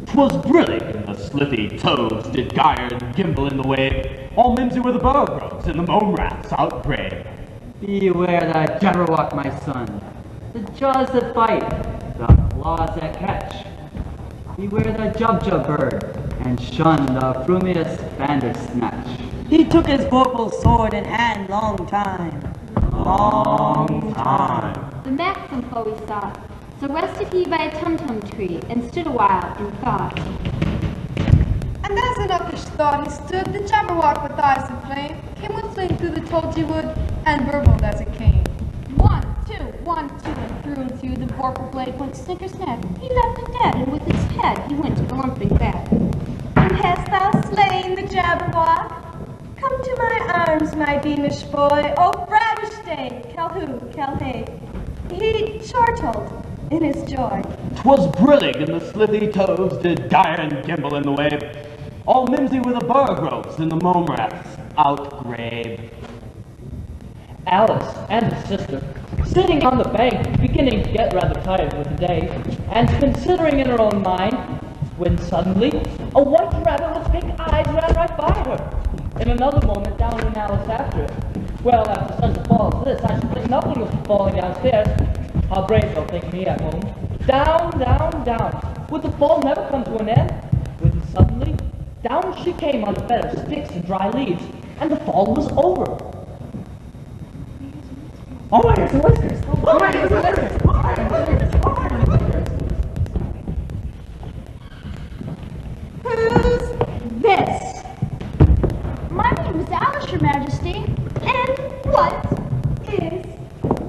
'Twas brillig and the slithy toves did gyre and gimble in the wave. All mimsy were the burgroves and the mome rats outbrave. Beware the Jabberwock, my son, the jaws that bite, the claws that catch. Beware the Jubjub bird, and shun the frumious Bandersnatch. He took his vorpal sword in hand long time. Long time. The maxim Chloe sought. So rested he by a tum-tum tree, and stood awhile in thought. And as in uppish thought he stood, the Jabberwock with eyes of flame came whistling through the tulgey wood, and burbled as it came. 1, 2, 1, 2, and through the vorpal blade went snicker-snack. He left it dead, and with its head he went galumping back. And hast thou slain the Jabberwock? Come to my arms, my beamish boy, O bravish day, Kelhoo, Kelhay. He chortled in his joy. 'Twas brillig and the slithy toves did gyre and gimble in the wave. All mimsy were the burgroves and the mome rats outgrave. Alice and his sister, sitting on the bank, beginning to get rather tired with the day, and considering in her own mind, when suddenly a white rabbit with pink eyes ran right by her. In another moment, down went Alice after it. Well, after such a fall as this, I should think nothing of falling downstairs. How brave they'll think me at home. Down, down, down. Would the fall never come to an end? When suddenly, down she came on a bed of sticks and dry leaves, and the fall was over. Oh my ears and whiskers! Oh my ears and whiskers! Oh my ears and whiskers! Oh my ears and whiskers! Who's this? My name is Alice, Your Majesty. And what is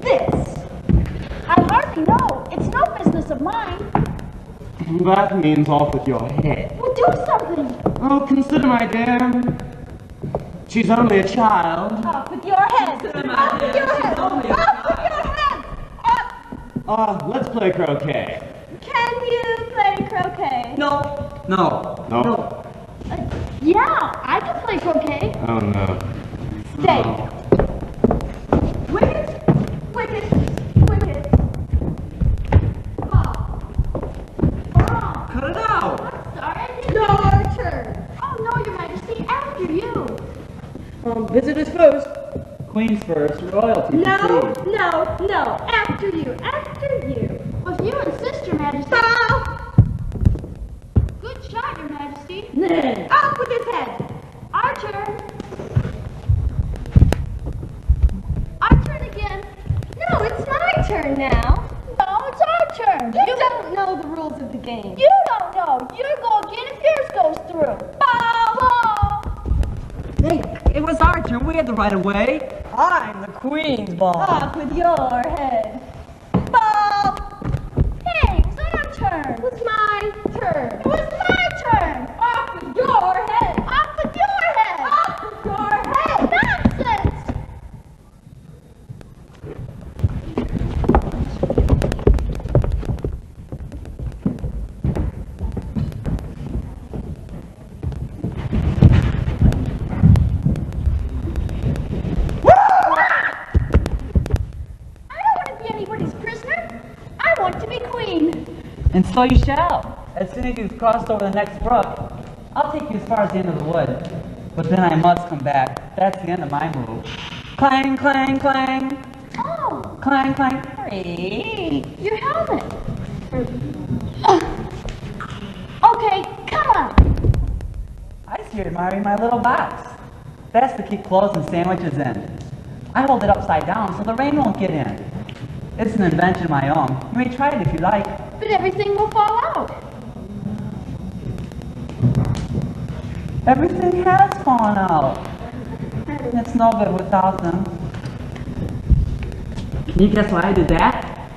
this? I hardly know. It's no business of mine. That means off with your head. Well, do something. Oh, consider, my dear. She's only a child. Off with your head. Consider, my Off dear, with your she's head. only a Off with your head. Up. Let's play croquet. Can you play croquet? No, no, No? no. Yeah, I can play croquet. Oh, no. Stay. Wicket, wicket, wicket. Ball. Ball. Cut it out. Sorry. Your turn. Oh, no, Your Majesty. After you. Visitors first. Queens first. Royalty. No, proceed. no, no. After you, after you. Well, if you insist, Your Majesty. Ball. Good shot, Your Majesty. Nay. Off with his head. Our turn. Our turn again. No, it's my turn now. No, it's our turn. You don't know the rules of the game. You don't know. You go again if yours goes through. Ball. Ball. Hey, it was our turn. We had the right of way. I'm the Queen's ball. Off with your head. Ball. Hey, it was our turn. It was my turn. It was my turn. Off with your head. Off with your head. Off with your head. Nonsense. I don't want to be anybody's prisoner. I want to be queen. And so you shall. As soon as you've crossed over the next brook, I'll take you as far as the end of the wood. But then I must come back. That's the end of my move. Clang, clang, clang. Oh, Clang, clang. Three. your helmet. Okay, come on. I see you're admiring my little box. That's to keep clothes and sandwiches in. I hold it upside down so the rain won't get in. It's an invention of my own. You may try it if you like. But everything will fall out. Everything has fallen out. It's no good without them. Can you guess why I did that?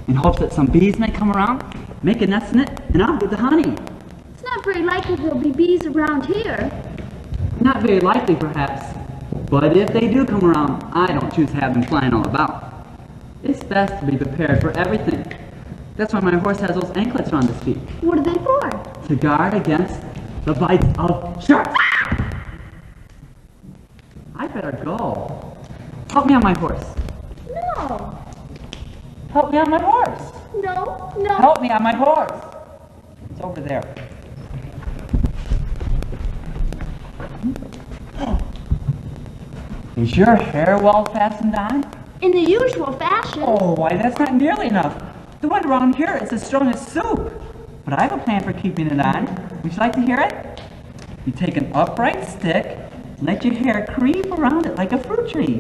In hopes that some bees may come around, make a nest in it, and I'll get the honey. It's not very likely there'll be bees around here. Not very likely, perhaps, But if they do come around, I don't choose to have them flying all about. It's best to be prepared for everything. That's why my horse has those anklets around his feet. What are they for? To guard against the bites of sharks. I better go. Help me on my horse. No. Help me on my horse. No, no. Help me on my horse. It's over there. Is your hair well fastened on? In the usual fashion. Oh, why, that's not nearly enough. The one around here is as strong as soup. But I have a plan for keeping it on. Would you like to hear it? You take an upright stick, let your hair creep around it like a fruit tree.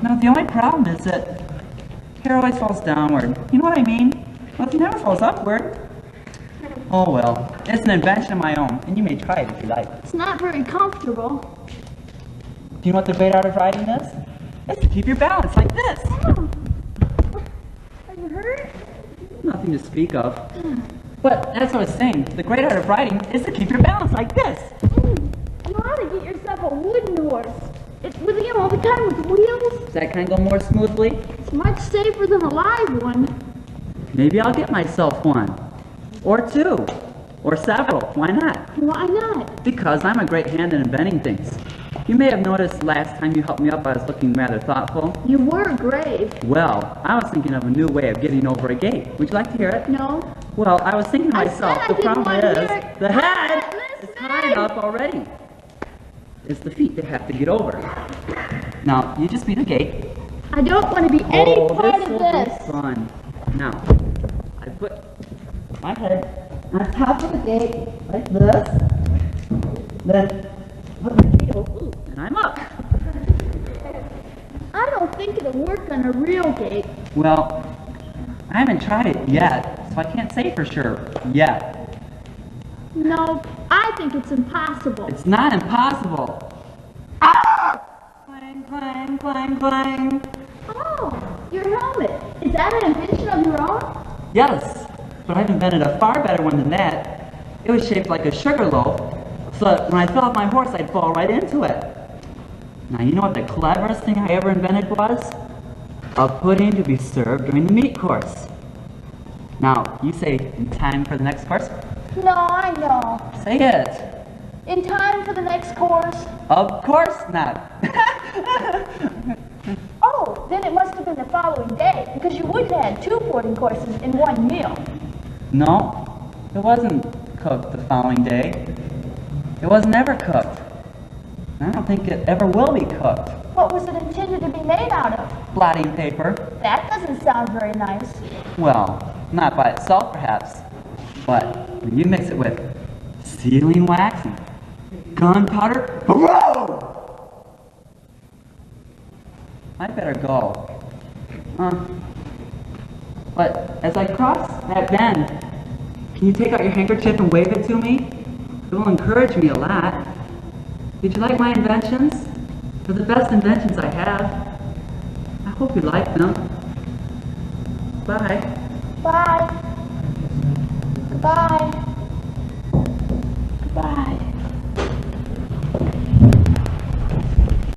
Now, the only problem is that hair always falls downward. You know what I mean? Well, it never falls upward. Oh well, it's an invention of my own, and you may try it if you like. It's not very comfortable. Do you know what the great art of riding is? It's to keep your balance like this. Are you hurt? Nothing to speak of. But as I was saying, the great art of riding is to keep your balance like this. You ought to get yourself a wooden horse. It's with, you know, the kind with wheels. Does that kind of go more smoothly? It's much safer than a live one. Maybe I'll get myself one. Or two. Or several. Why not? Why not? Because I'm a great hand in inventing things. You may have noticed last time you helped me up I was looking rather thoughtful. You were grave. Well, I was thinking of a new way of getting over a gate. Would you like to hear it? No. Well, I was thinking to I myself, said I the didn't problem want to is, hear it. the head Listen. is high enough already. It's the feet that have to get over. Now, you just be the gate. I don't want to be any part this of will this. be fun. Now, I put my head on top of the gate, like this. Then, put my heel, and I'm up. I don't think it'll work on a real gate. Well, I haven't tried it yet, so I can't say for sure yet. No, I think it's impossible. It's not impossible. Ah! Clang, clang, clang, clang. Oh, your helmet. Is that an invention of your own? Yes, but I've invented a far better one than that. It was shaped like a sugar loaf, so that when I fell off my horse, I'd fall right into it. Now, you know what the cleverest thing I ever invented was? A pudding to be served during the meat course. Now, you say, in time for the next course? No, I know. Say it. In time for the next course. Of course not. Oh, then it must have been the following day, because you wouldn't have had 2 boarding courses in one meal. No, it wasn't cooked the following day. It wasn't ever cooked. I don't think it ever will be cooked. What was it intended to be made out of? Blotting paper. That doesn't sound very nice. Well, not by itself perhaps, but when you mix it with sealing wax and gunpowder, whoa! I better go. But as I cross that bend, can you take out your handkerchief and wave it to me? It will encourage me a lot. Did you like my inventions? They're the best inventions I have. I hope you like them. Bye. Bye. Goodbye.